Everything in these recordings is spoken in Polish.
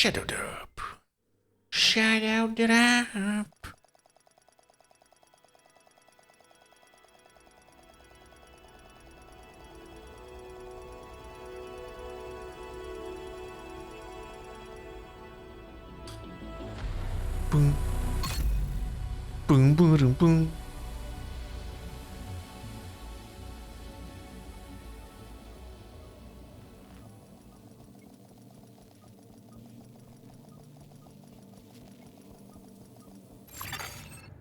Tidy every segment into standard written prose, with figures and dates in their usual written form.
Shadow drop. Shadow drop. Bum. Bum, bum, bum, bum.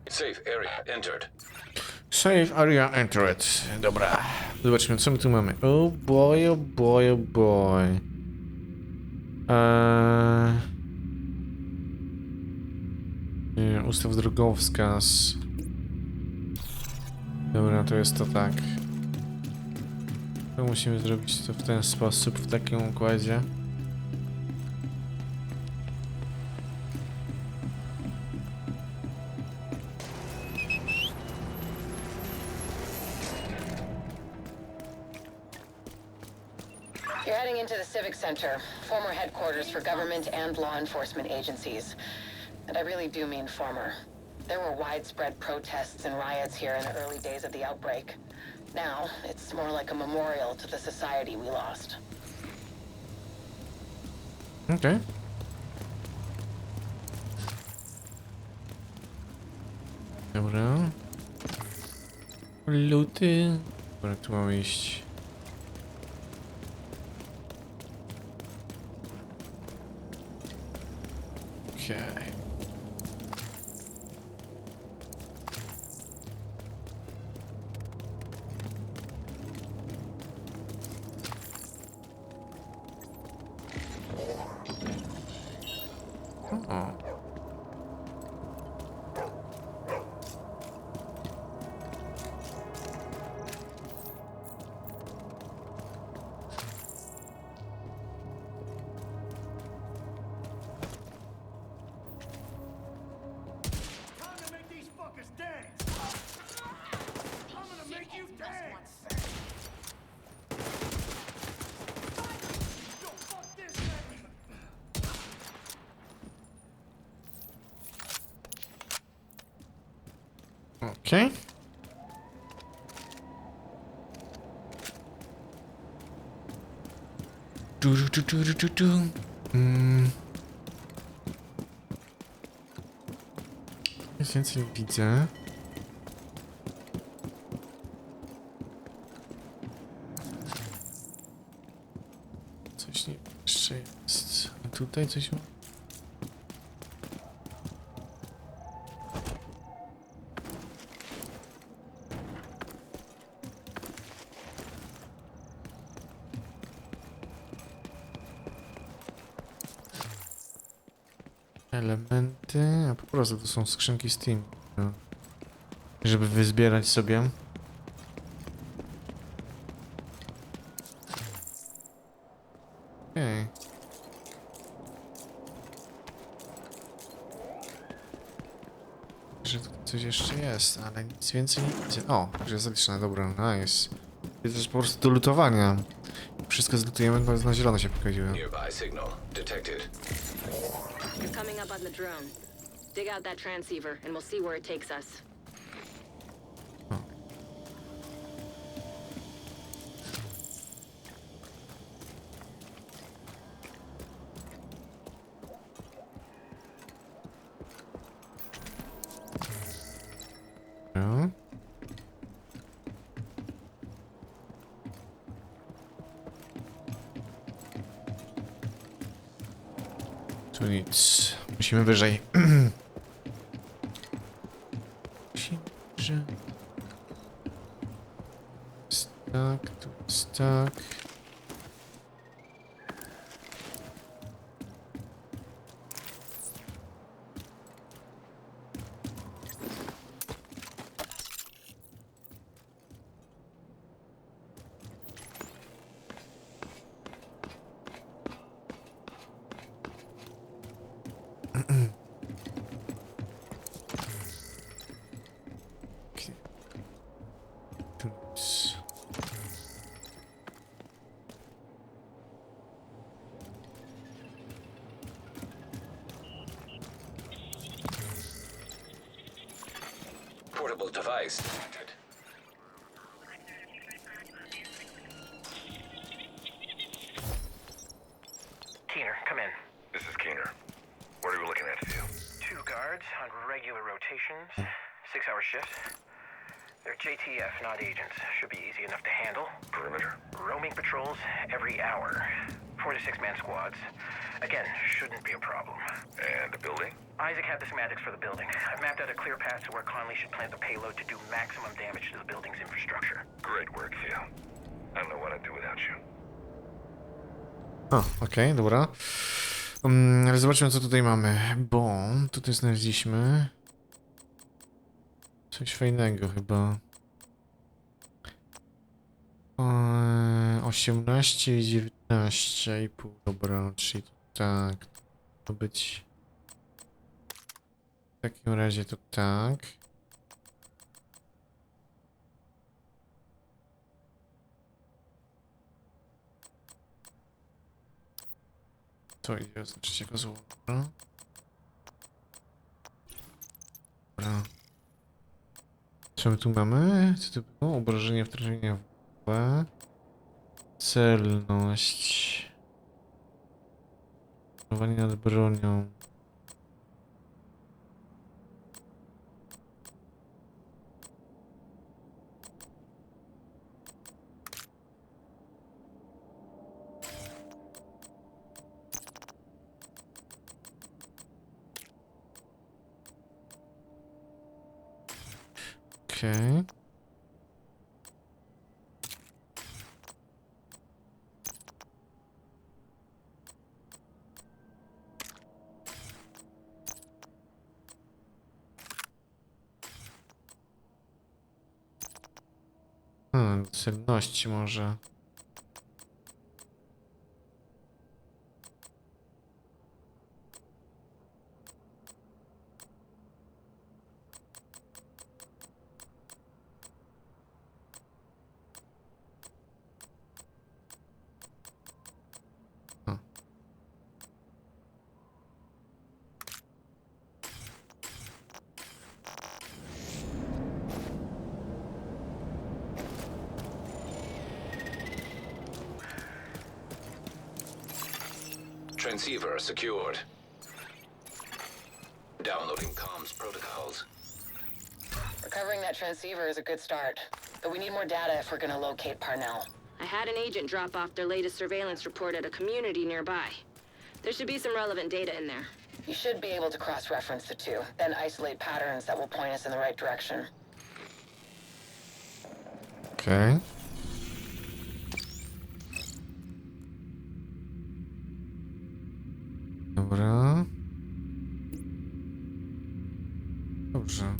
Safe area entered. Safe area entered. Dobra. Zobaczmy, co my tu mamy. Oh boy, oh boy, oh boy. Nie, ustaw drogowskaz. Dobra, to jest to tak. To musimy zrobić to w ten sposób, w takim układzie. You're heading into the Civic Center, former headquarters for government and law enforcement agencies. And I really do mean former. There were widespread protests and riots here in the early days of the outbreak. Now, it's more like a memorial to the society we lost. Okay. Dobra. Luty. Dobra, tu mamy iść. Okej. O. Okay. Nic więcej widzę. Coś nie jeszcze jest. A tutaj coś ma? Elementy, a po prostu to są skrzynki Steam, no. Żeby wyzbierać sobie. Okej. Że tu coś jeszcze jest, ale nic więcej nie widzę. O, już jest zaliczone, dobra, nice. Jest też po prostu do lutowania. Wszystko zlutujemy, bo na zielono się pokaziło. Nearby signal detected. You're coming up on the drone. Dig out that transceiver, and we'll see where it takes us. No. Tu nic. Musimy wyżej. Musimy wyżej. Tak, tu jest tak. device detected. Keener, come in. This is Keener. What are we looking at to do? 2 guards on regular rotations, 6-hour shifts. They're JTF, not agents. Should be easy enough to handle. Perimeter? Roaming patrols every hour. 4 to 6-man squads. Again, shouldn't be a problem. And the building? Isaac had the schematics for the building. I've mapped out a clear path to where Conley should plant the payload to do maximum damage to the building's infrastructure. Great work, Theo. I don't know what I'd do without you. Okej, dobra. Ale zobaczmy, co tutaj mamy, bo tutaj znaleźliśmy coś fajnego chyba. 18 i 19,5, dobra, czyli to tak. To być. W takim razie to tak. To idzie oznaczyć jako zło. Dobra. Dobra. Co my tu mamy? Co to było? Obrażenie, wrażenia w celność. Panowanie nad bronią. Okej. Celności może. Transceiver secured. Downloading comms protocols. Recovering that transceiver is a good start, but we need more data if we're gonna locate Parnell. I had an agent drop off their latest surveillance report at a community nearby. There should be some relevant data in there. You should be able to cross-reference the two, then isolate patterns that will point us in the right direction. Okej. Dobra. Dobrze.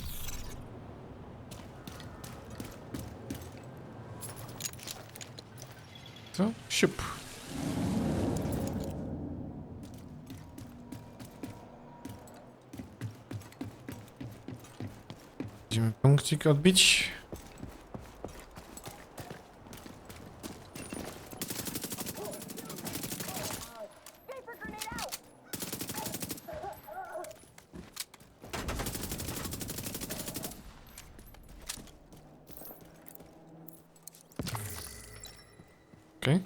Co? Siup. Będziemy punkcik odbić. Okej.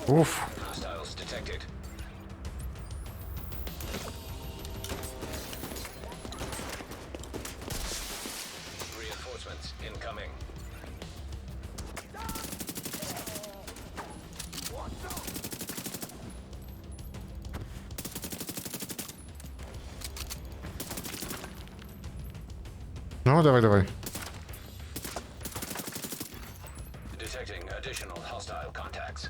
Uff. Hostiles detected. Reinforcements incoming. No, dawaj, dawaj. Detecting additional hostile contacts.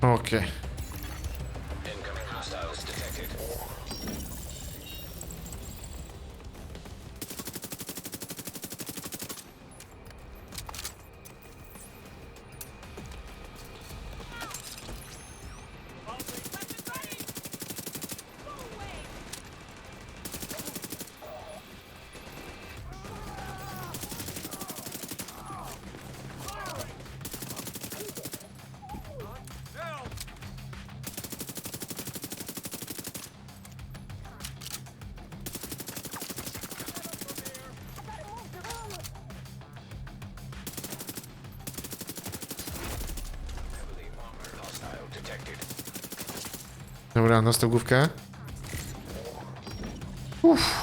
Okej. Incoming hostiles detected. Heavily armored hostile detected. Dobra, dostał główkę. Uff.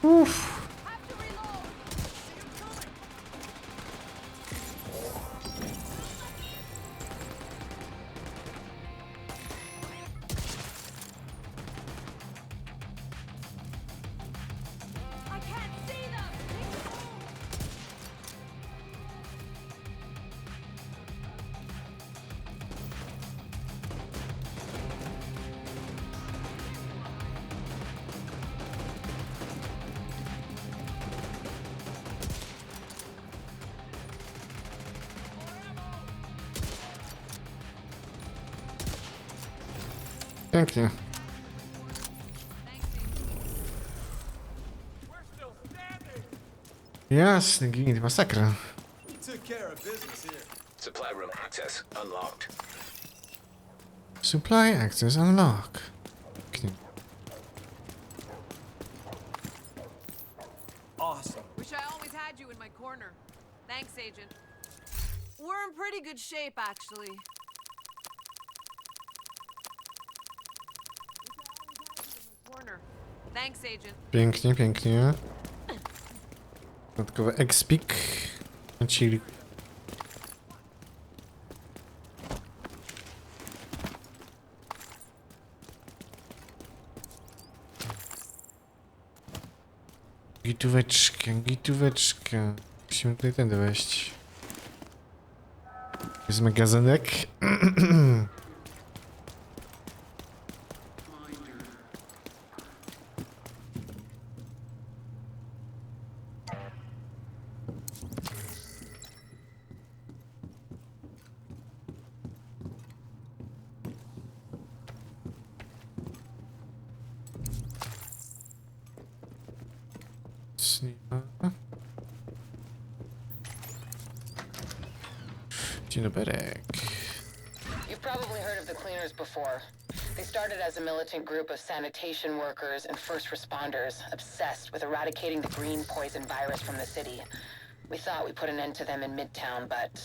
Uff. Pięknie. Jasny gwint, masakra. Took care of business here. Supply room access unlocked. Supply access unlock. Pięknie. Awesome. Wish I always had you in my corner. Thanks, Agent. We're in pretty good shape, actually. Corner. Thanks, Agent. Pięknie, pięknie. Dodatkowy expik. Ci... Gitóweczka, gitóweczka. Musimy tutaj tędy wejść. Jest magazynek. Dzień dobry. You've probably heard of the cleaners before. They started as a militant group of sanitation workers and first responders obsessed with eradicating the green poison virus from the city. We thought we put an end to them in Midtown, but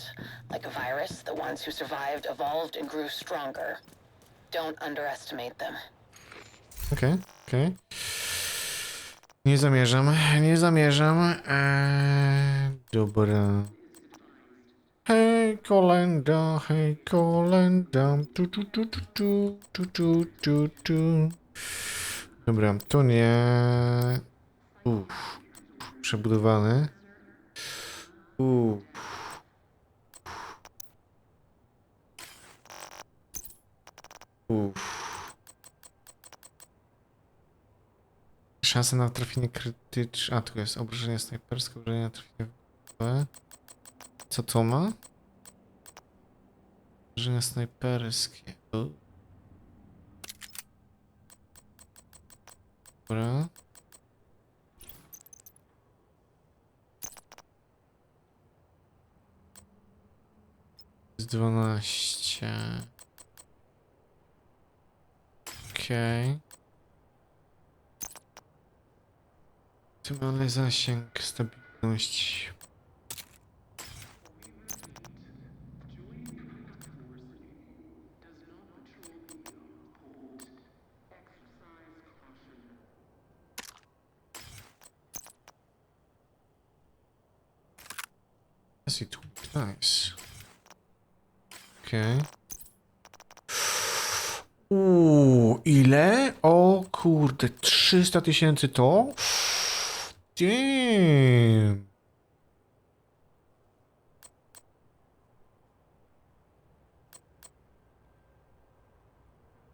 like a virus, the ones who survived evolved and grew stronger. Don't underestimate them. Okej. Nie zamierzam. Dobra. Hej kolenda. Tu. Dobra, to nie. Przebudowany. Szansa na trafienie krytyczne. A, tu jest obrażenie snajperskie, obrażenie na trafienie w głowę. Co to ma? Obrażenia snajperskie. Dobra. Jest 12. Okej. Optymalny zasięg, stabilność. Nice. Okej. Ile? O kurde, 300 000 to? Damn.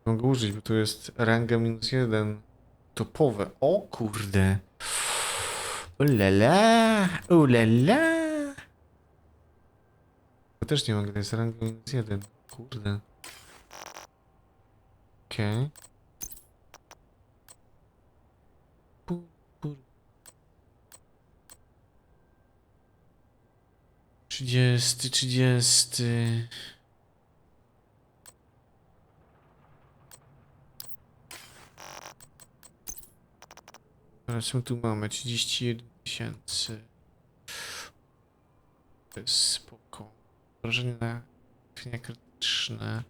Mogę użyć, bo to jest ranga -1. Topowe. O kurde. Ulala. To też nie mogę, to jest ranga -1. Kurde. Okej. 30. Teraz co tu mamy? 31 000. To jest spoko. Wrażenie na trafienia krytyczne.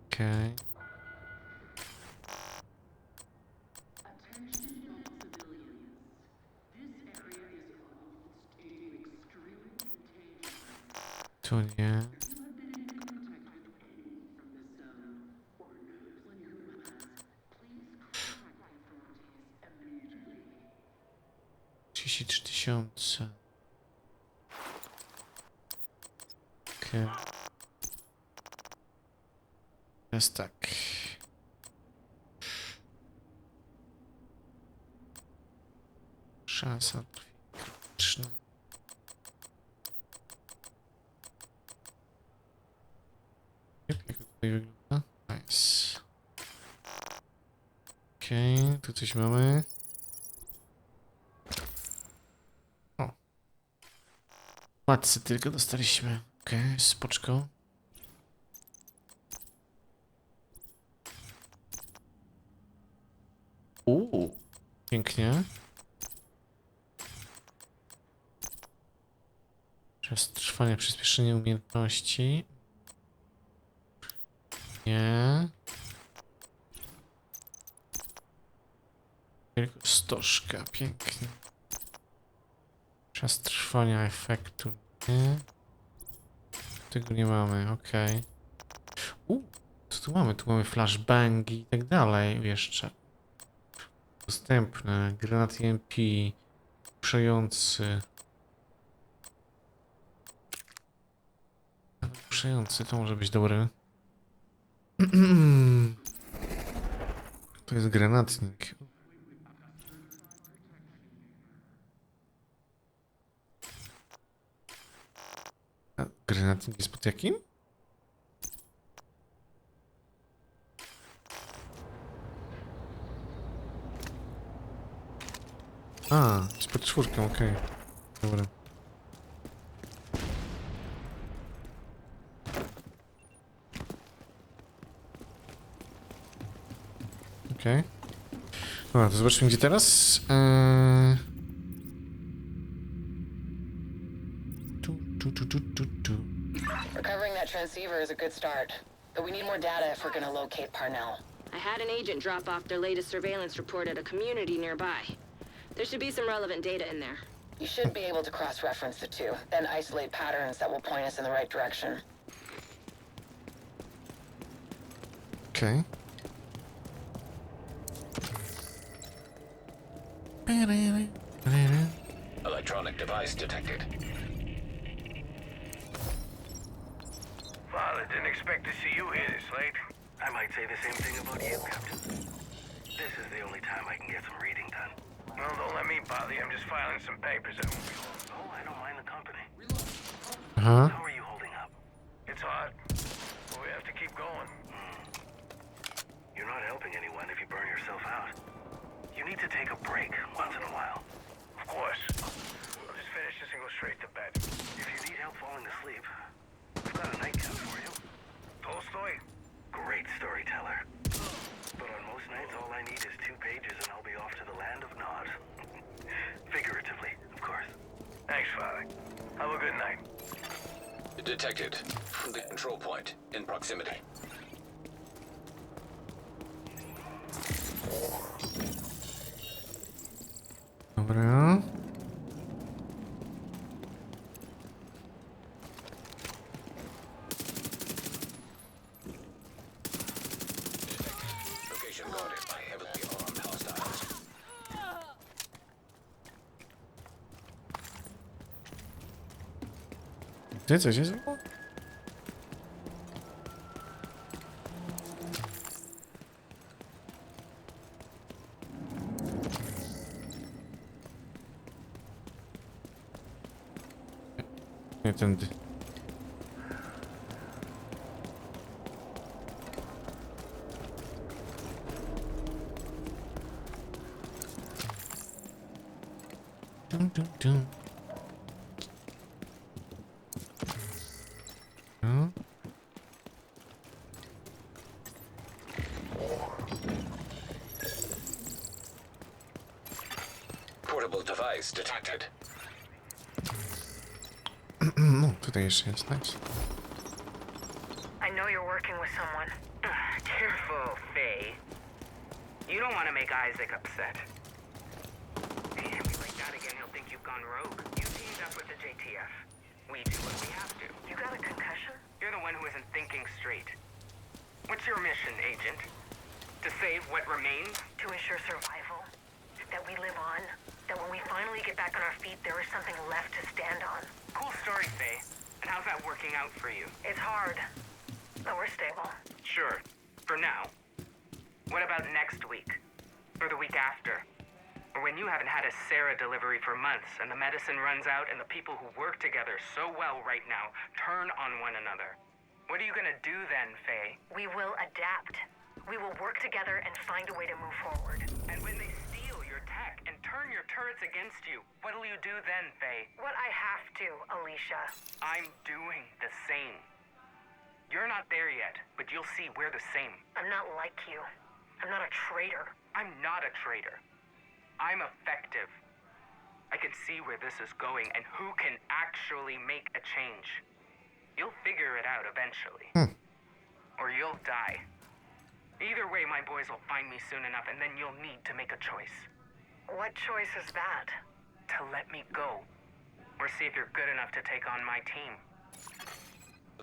Okej. To nie. Trzydzieści 3 000. Okej. Jest tak. Szansa krytyczna. Jak to tutaj wygląda? Nice. Okej, tu coś mamy. O. Matce tylko dostaliśmy. Okej, spoczko. Pięknie. Czas trwania, przyspieszenie umiejętności. Nie. Stożka, pięknie. Czas trwania efektu. Nie. Tego nie mamy, okej. Co tu mamy? Tu mamy flashbangi i tak dalej jeszcze. Dostępne. Granat EMP. Puszczający. Puszczający to może być dobry. To jest granatnik. A granatnik jest pod jakim? A, jest pod 4, okej. Dobra. Okej. Dobra, to zobaczmy gdzie teraz. Recovering that transceiver is a good start, but we need more data if we're gonna locate Parnell. I had an agent drop off their latest surveillance report at a community nearby. There should be some relevant data in there. You should be able to cross-reference the two, then isolate patterns that will point us in the right direction. Okay. Electronic device detected. Well, I didn't expect to see you here this late. I might say the same thing about you, Captain. This is the only time I can get some reading done. Well, don't let me bother you. I'm just filing some papers. Oh, I don't mind the company. Aha. How are you holding up? It's hard, but we have to keep going. You're not helping anyone if you burn yourself out. You need to take a break once in a while. Of course. I'll just finish this and go straight to bed. If you need help falling asleep, I've got a nightcap for you. Tolstoy? Great storyteller. But on most nights, all I need is 2 pages and I'll be off to the land of Nod. Figuratively, of course. Thanks, Father. Have a good night. Detected. The control point in proximity. Dobra. Location guarded by heavily armed hostiles. Gdzie coś jest? Nie tędy. Dum, dum, dum. No. Portable device detected. No, tutaj jeszcze jest, nice. I know you're working with someone. Careful, Faye. You don't want to make Isaac upset. Hey, if you like that again, he'll think you've gone rogue. You teamed up with the JTF. We do what we have to. You got a concussion? You're the one who isn't thinking straight. What's your mission, Agent? To save what remains? To ensure survival. That we live on. That when we finally get back on our feet, there is something left to stand on. Cool story, Faye. And how's that working out for you? It's hard, but we're stable. Sure. For now. What about next week? Or the week after? Or when you haven't had a Sarah delivery for months and the medicine runs out and the people who work together so well right now turn on one another? What are you gonna do then, Faye? We will adapt. We will work together and find a way to move forward. And when they steal your tech and turn your turrets against you, what'll you do then, Faye? What I have to, Alicia. I'm doing the same. You're not there yet, but you'll see we're the same. I'm not like you. I'm not a traitor. I'm not a traitor. I'm effective. I can see where this is going and who can actually make a change. You'll figure it out eventually. Or you'll die. Either way, my boys will find me soon enough, and then you'll need to make a choice. What choice is that? To let me go. Or see if you're good enough to take on my team.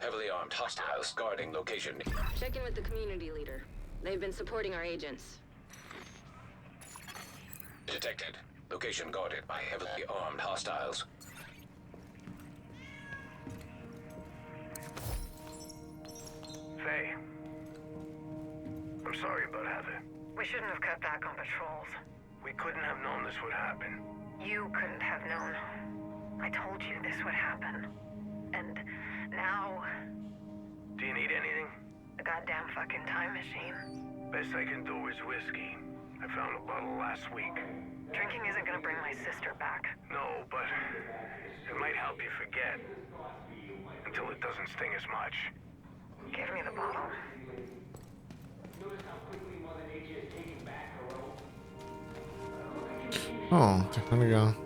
Heavily armed hostiles guarding location. Check in with the community leader. They've been supporting our agents. Detected. Location guarded by heavily armed hostiles. Faye. I'm sorry about Heather. We shouldn't have cut back on patrols. We couldn't have known this would happen. You couldn't have known. I told you this would happen. And now... Do you need anything? The goddamn fucking time machine. Best I can do is whiskey. I found a bottle last week. Drinking isn't gonna bring my sister back. No, but it might help you forget. Until it doesn't sting as much. Give me the bottle. O, technologia